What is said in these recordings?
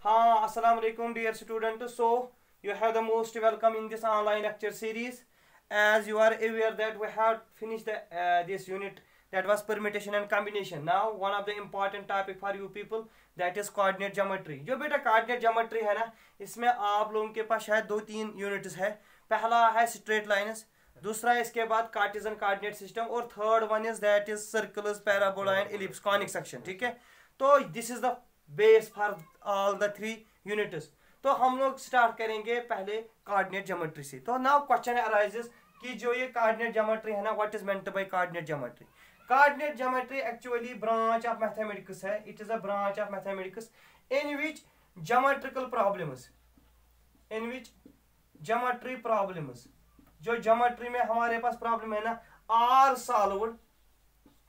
हाँ, Assalamu alaikum dear student. So you have the most welcome in this online lecture series. As you are aware that we have finished this unit that was permutation and combination. Now one of the important topic for you people that is coordinate geometry. जो बेटा coordinate geometry है ना, इसमें आप लोगों के पास शायद 2-3 units है. पहला है straight lines, दूसरा इसके बाद कार्टेशियन कोऑर्डिनेट सिस्टम और third one is that is circles parabola and ellipse conic section. ठीक है, तो this is the base for all the 3 units. तो हम लोग स्टार्ट करेंगे पहले कोऑर्डिनेट ज्योमेट्री से. तो नाउ क्वेश्चन अराइजेस कि जो ये कोऑर्डिनेट ज्योमेट्री है ना, what is meant by coordinate geometry. Coordinate geometry actually branch of mathematics है. It is a branch of mathematics in which geometrical problems जो ज्योमेट्री में हमारे पास प्रॉब्लम है ना, आर सॉल्व्ड,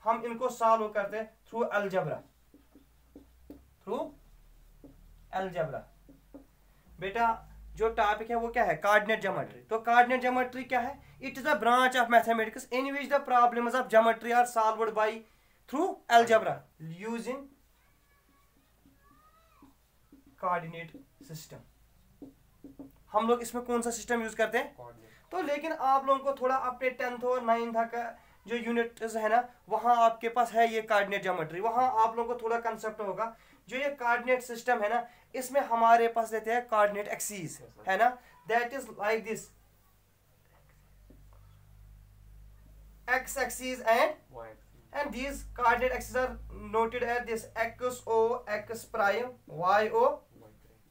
हम इनको सॉल्व करते हैं थ्रू अलजेब्रा. बेटा जो टॉपिक है वो क्या है, कोऑर्डिनेट ज्योमेट्री. तो कोऑर्डिनेट ज्योमेट्री क्या है, it is a branch of mathematics in which the problems of geometry are solved by through algebra using coordinate system. हम लोग इसमें कौन सा सिस्टम यूज करते हैं, तो लेकिन आप लोगों को थोड़ा अपने 10th और 9th का जो यूनिट है ना, वहां आपके पास है ये कोऑर्डिनेट ज्योमेट्री. वहां आप लोगों को थोड़ा कंसेप्ट होगा. जो ये कोऑर्डिनेट सिस्टम है ना, इसमें हमारे पास लेते हैं कोऑर्डिनेट एक्सिस है ना, that is like this x axis and these coordinate axes are noted as this x o x prime y o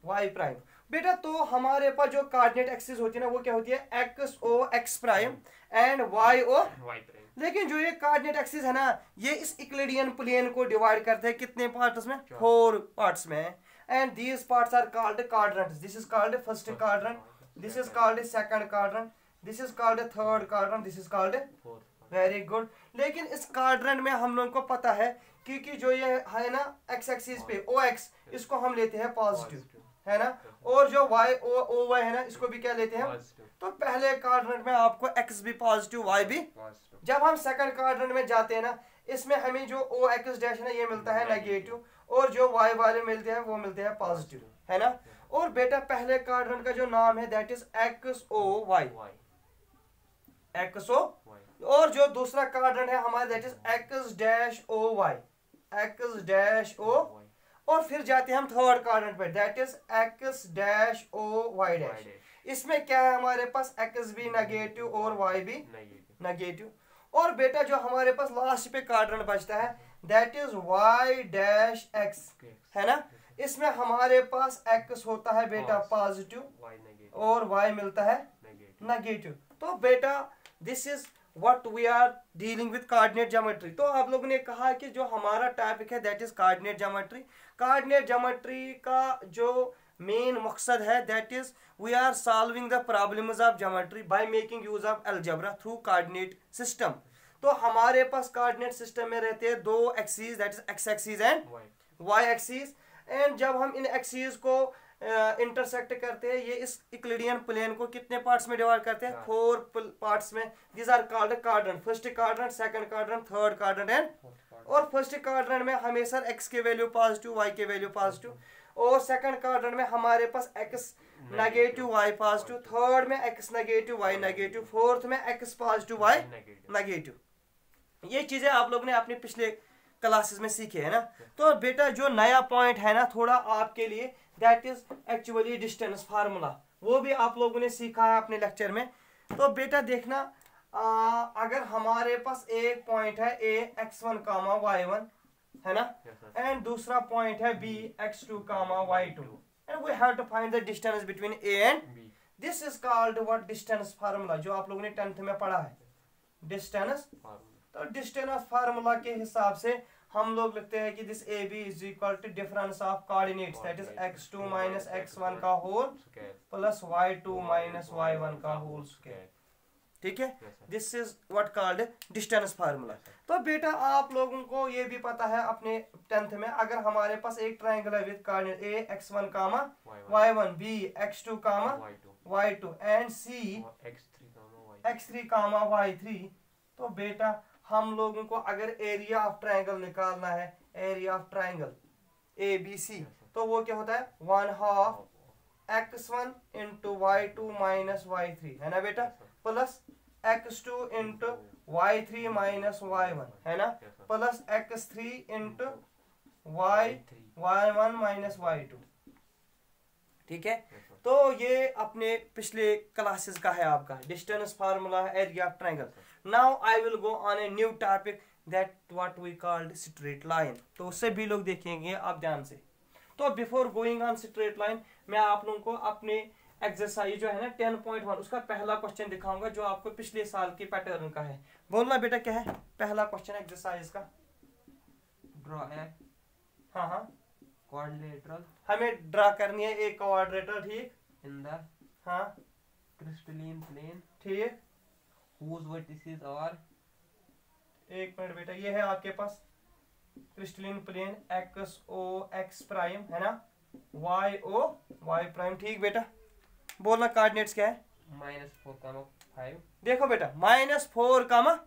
y prime. बेटा तो हमारे पास जो कोऑर्डिनेट एक्सिस होती है ना, वो क्या होती है, X O X prime and Y O Y prime. लेकिन जो ये कोऑर्डिनेट एक्सिस है ना, ये इस यूक्लिडियन प्लेन को डिवाइड करते हैं कितने पार्ट्स में, 4 पार्ट्स में. And these parts are called quadrants. This is called first quadrant, this is called second quadrant, this is called third quadrant, this is called very good. लेकिन इस quadrant में हम लोगों को पता है कि जो ये है ना एक्स एक्सिस पे ओ एक्स, इसको हम लेते हैं पॉजिटिव है ना, और जो वाई ओ वाई है ना, इसको भी क्या लेते हैं. तो पहले क्वाड्रेंट में आपको एक्स भी पॉजिटिव वाई भी. जब हम सेकंड क्वाड्रेंट में जाते हैं ना, इसमें हमें जो ओ एक्स डैश है ना, ये मिलता है नेगेटिव, और जो वाई वाले मिलते हैं वो मिलते हैं पॉजिटिव है ना. और बेटा पहले क्वाड्रेंट का जो नाम है that is X O Y, X O. और जो दूसरा क्वाड्रेंट है हमारा that is X dash O Y, X dash O. और फिर जाते हैं हम थर्ड क्वाड्रेंट पे, that is X dash O Y dash. इसमें क्या है हमारे पास, एक्स भी नेगेटिव और वाई भी नेगेटिव. और बेटा जो हमारे पास लास्ट पे क्वाड्रेंट बचता है that is Y dash X है ना. इसमें हमारे पास एक्स होता है बेटा पॉजिटिव और वाई मिलता है नेगेटिव. तो बेटा this is what we are dealing with coordinate geometry. तो आप लोगों ने कहा कि जो हमारा टॉपिक है that is coordinate geometry. coordinate geometry का जो मेन मकसद है that is we are solving the problems of geometry by making use of algebra through coordinate system. तो हमारे पास coordinate system में रहते हैं 2 axes that is x axis and y axis. and जब हम इन axes को इंटरसेक्ट करते हैं, ये इस यूक्लिडियन प्लेन को कितने पार्ट्स में डिवाइड करते हैं, 4 पार्ट्स में. These are called quadrant. First quadrant, second quadrant, third quadrant and. और फर्स्ट क्वाड्रेंट में हमेशा x के वैल्यू पॉजिटिव, y के वैल्यू पॉजिटिव. और सेकंड क्वाड्रेंट में हमारे पास x negative, y positive. Third में x negative, y negative. Fourth में x पॉजिटिव, y नेगेटिव. ये चीजें आप लोगों ने अपने पिछले क्लासेस में सीखे है ना. तो बेटा जो नया पॉइंट है ना थोड़ा आपके लिए, that is actually distance formula, वो भी आप लोगों ने सीखा है अपने लेक्चर में. तो बेटा देखना, अगर हमारे पास एक पॉइंट है a x1 कामा y1 है ना, एंड दूसरा पॉइंट है b x2 comma y2, and we have to find the distance between a and b. This is called what, distance formula, जो आप लोगों ने 10th में पढ़ा है, डिस्टेंस. तो डिस्टेंस फार्मूला के हिसाब से हम लोग लिखते हैं कि this A B is equal to difference of coordinates that is x2 minus x1 का whole plus y2 minus y1 का होल स्क्वायर. ठीक है, this is what called distance formula. तो बेटा आप लोगों को ये भी पता है अपने 10th में, अगर हमारे पास एक ट्रायंगल है with coordinate a x1 comma y1, b x2 comma y2 and c x3 comma y3. तो बेटा हम लोगों को अगर एरिया ऑफ ट्रायंगल निकालना है, एरिया ऑफ ट्रायंगल ABC, तो वो क्या होता है 1/2 x1 into y2 minus y3 है ना बेटा, plus x2 into y3 minus y1 है ना, plus x3 into y1 minus y2। ठीक है, तो ये अपने पिछले क्लासेस का है आपका distance formula area of triangle. Now I will go on a new topic that what we called straight line. तो सभी लोग देखेंगे आप ध्यान से। तो before going on straight line मैं आप लोगों को अपने एक्सरसाइज जो है ना 10.1 उसका पहला क्वेश्चन दिखाऊंगा जो आपको पिछले साल की पैटर्न का है। बोलना बेटा क्या है पहला क्वेश्चन एक्सरसाइज का। ड्रॉ ए हाँ क्वाड्रिलेटरल, हमें ड्रा करनी है एक क्वाड्रिलेटरल। ठीक, इन द हाँ क्रिस्टलीन प्लेन ठीक, whose vertices are, एक मिनट बेटा, ये है आपके पास crystalline plane x O X prime है ना, वाई ओ वाई प्राइम। ठीक बेटा, बोलना कोऑर्डिनेट्स क्या है। -4,5। देखो बेटा -4,5,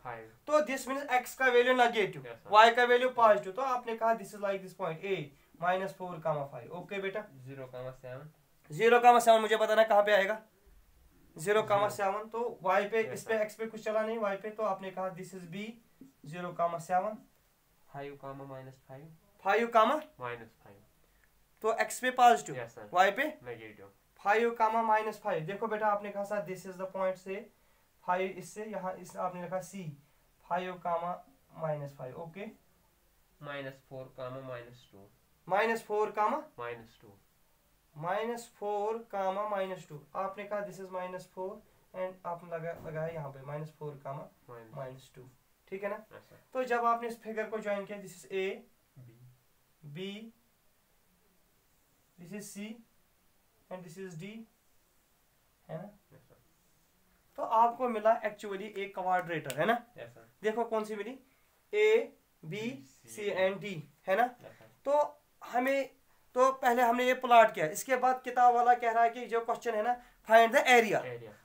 तो दिस मीन्स x का वैल्यू नेगेटिव, y का वैल्यू पॉजिटिव, तो आपने कहा this is like this point a -4,5। Okay बेटा, 0,7 मुझे बताना कहाँ पे आएगा 0,7, तो y पे इस पे x पे कुछ चला नहीं y पे, तो आपने कहा दिस इज b 0,7। 5,-5 तो x पे पॉजिटिव y पे नेगेटिव। 5,-5। देखो बेटा आपने कहा sir this is the point से 5 इससे यहाँ इस आपने लिखा c 5,-5। ओके, -4, -2 -4, आपने कहा दिस इज -4 एंड आपने लगाया यहाँ पे -4, ठीक है ना। तो जब आपने इस फिगर को ज्वाइन किया this is a b this is c and this is d है ना। तो आपको मिला एक्चुअली एक क्वाड्रेटर है ना। देखो कौन सी मिली a b c and d है ना। तो हमें तो पहले हमने ये प्लॉट किया, इसके बाद किताब वाला कह रहा है कि जो क्वेश्चन है ना फाइंड द एरिया।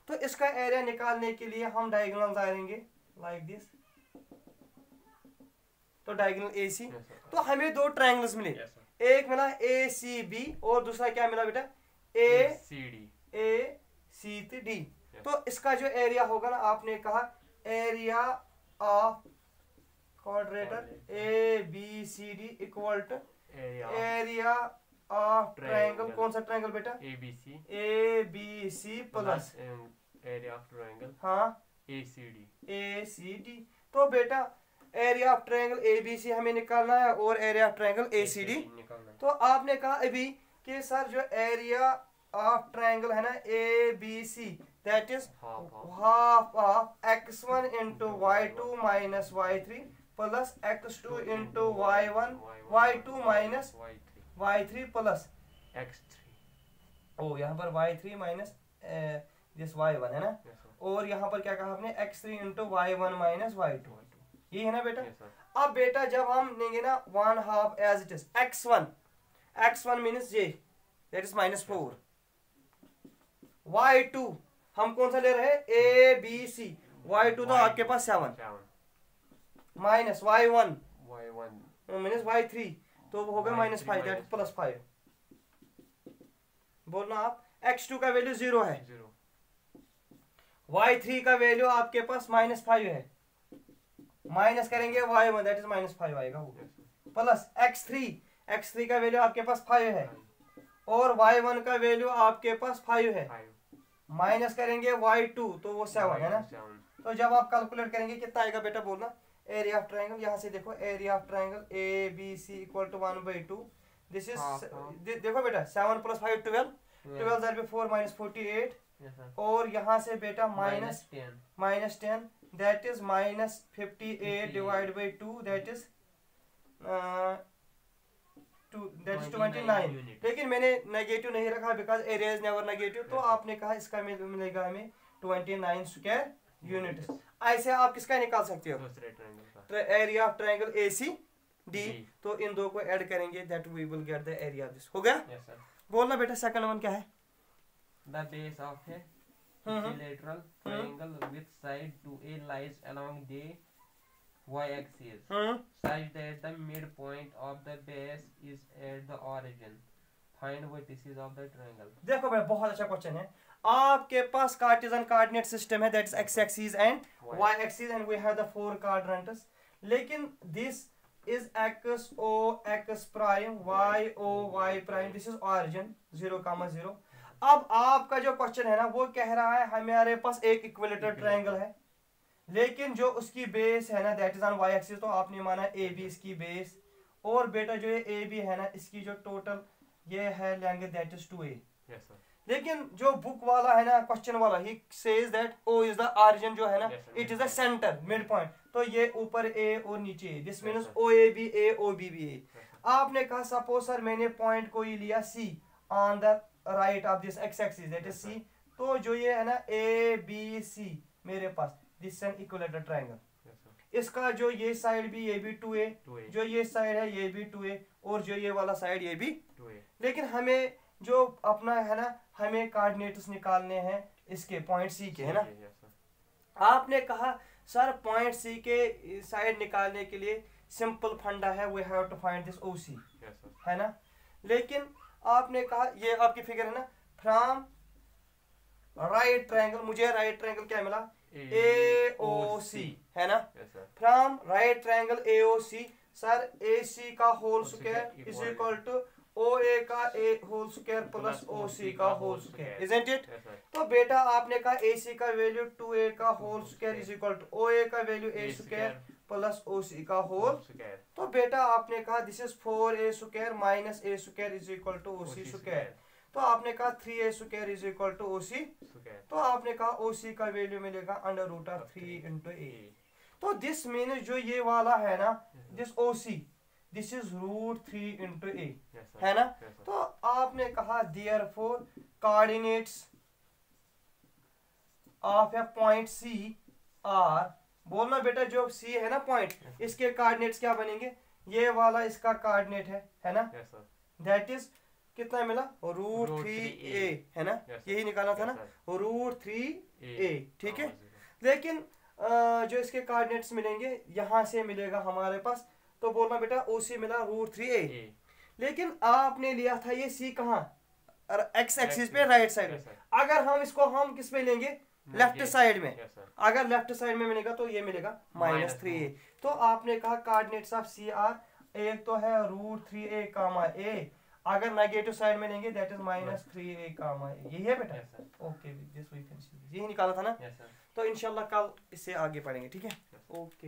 तो इसका एरिया निकालने के लिए हम डायगोनल डालेंगे लाइक दिस, तो डायगोनल AC। तो हमें दो ट्रायंगल्स मिले, एक मिला ACB और दूसरा क्या मिला बेटा ACD। तो इसका जो एरिया होगा ना आपने कहा area of quadrilateral ABCD equal to area of triangle. कौन सा ट्रायंगल बेटा ABC plus area of triangle हाँ ACD। तो बेटा एरिया ऑफ ट्रायंगल ABC हमें निकालना है और एरिया ऑफ ट्रायंगल ACD। तो आपने कहा अभी कि सर जो एरिया ऑफ ट्रायंगल है ना ABC that is half of x1 into y2 minus y3 plus x2 into y2 minus y3 plus x3। ओ यहाँ पर y3 माइनस दिस y1 है ना, और यहाँ पर क्या कहा आपने x3 into y1 minus y2, ये है ना बेटा। अब बेटा जब हम लेंगे ना 1/2 as it is x1 means j that is -4, y2 हम कौन सा ले रहे हैं ABC, y2 तो आपके पास 7 माइनस y1 मीन्स y3 तो वो होगा -5 दैट इज +5। बोलना आप x2 का वैल्यू 0 है, y3 का वैल्यू आपके पास -5 है, माइनस करेंगे y1 दैट इज -5 आएगा वो, प्लस x3 का वैल्यू आपके पास 5 है और y1 का वैल्यू आपके पास 5 है, माइनस करेंगे y2 तो वो 7 है ना। तो जब आप कैलकुलेट करेंगे कितना आएगा बेटा बोलना एरिया ऑफ ट्रायंगल। यहाँ से देखो area of triangle ABC equal to 1/2 this is देखो बेटा 7 + 5 12 दैट बी 4 - 48 और यहाँ से बेटा -10 that is -58 divide by 2 that is 29। लेकिन मैंने नेगेटिव नहीं रखा because area is never negative, तो आपने कहा इसका मिलेगा हमें 29 स्क्वायर यूनिट। ऐसे आप किसका निकाल सकते हो एरिया ऑफ ट्रायंगल ACD। तो इन दो को ऐड करेंगे that we will get the area of this. हो गया? बोलना बेटा सेकंड वन क्या है। The base of a equilateral triangle with side to A lies along the y-axis such that the midpoint of the base is at the origin. Find vertices of the triangle. देखो भाई बहुत अच्छा question है। आपके पास Cartesian coordinate system है, that is X axis and Y axis and we have the 4 quadrants, लेकिन this is X O X prime Y O Y prime, this is origin 0,0। अब आपका जो क्वेश्चन है ना वो कह रहा है हमारे पास एक इक्विलेटरल ट्रायंगल है, लेकिन जो उसकी बेस है ना that is on Y axis, तो आपने माना ए बी इसकी बेस, और बेटा जो ये ए बी है ना इसकी जो टोटल ये है लेंगे that is 2a। Yes sir. लेकिन जो बुक वाला है ना क्वेश्चन वाला ही says that O is the origin जो है ना it is the centre mid point, तो ये ऊपर ए और नीचे A, this means O A B A O B B A. आपने कहा सपोज सर मैंने पॉइंट को ही लिया C on the right of this X axis that is C, तो जो ये है ना ए बी सी मेरे पास दिस एन इक्विलेटरल ट्रायंगल, इसका जो ये साइड भी ये भी 2a, जो ये साइड है ये भी 2a, और जो ये वाला साइड ये भी 2a। लेकिन हमें जो अपना है ना हमें कोऑर्डिनेट्स निकालने हैं इसके पॉइंट सी के, है ना। आपने कहा सर पॉइंट सी के साइड निकालने के लिए सिंपल फंडा है, we have to find this O, C ना। लेकिन आपने कहा ये आपकी फिगर है ना फ्रॉम राइट ट्रायंगल, मुझे राइट ट्रायंगल क्या मिला AOC, है ना। From right triangle AOC sir AC का whole square is equal to OA का A whole square plus OC का होल स्क्वायर, इजंट इट। तो बेटा आपने कहा AC का वैल्यू 2A का whole square is equal to OA का value A square plus OC का होल स्क्वायर, तो बेटा आपने कहा this is 4A square minus A square is equal to OC square, तो आपने कहा 3A square is equal to OC square, तो आपने कहा OC का वैल्यू मिलेगा under root of 3 into A। तो दिस मीन्स जो ये वाला है ना this OC this is root 3 into A, है ना। तो आपने कहा therefore coordinates of a point C are, बोलना बेटा जो C है ना पॉइंट इसके कोऑर्डिनेट्स क्या बनेंगे, ये वाला इसका कोऑर्डिनेट है ना दैट इज कितना मिला रूट 3a, है ना, यही निकालना था ना रूट 3a, ठीक है। लेकिन जो इसके कोऑर्डिनेट्स मिलेंगे यहाँ से मिलेगा हमारे पास, तो बोलना बेटा OC मिला रूट 3a, लेकिन आपने लिया था ये C कहाँ एक्स एक्सिस पे राइट साइड में, अगर हम इसको हम किस पे लेंगे लेफ्ट साइड में, अगर लेफ्ट साइड में मिलेगा तो ये मिलेगा -3a। तो आपने कहा कोऑर्डिनेट्स ऑफ C आर, एक तो है रूट 3a कामा a, अगर नेगेटिव साइड में लेंगे that is -3a comma a, यही है बेटा। Okay this we can see, यही निकाला था ना। तो इंशाल्लाह कल इससे आगे पढ़ेंगे, ठीक है। ओके।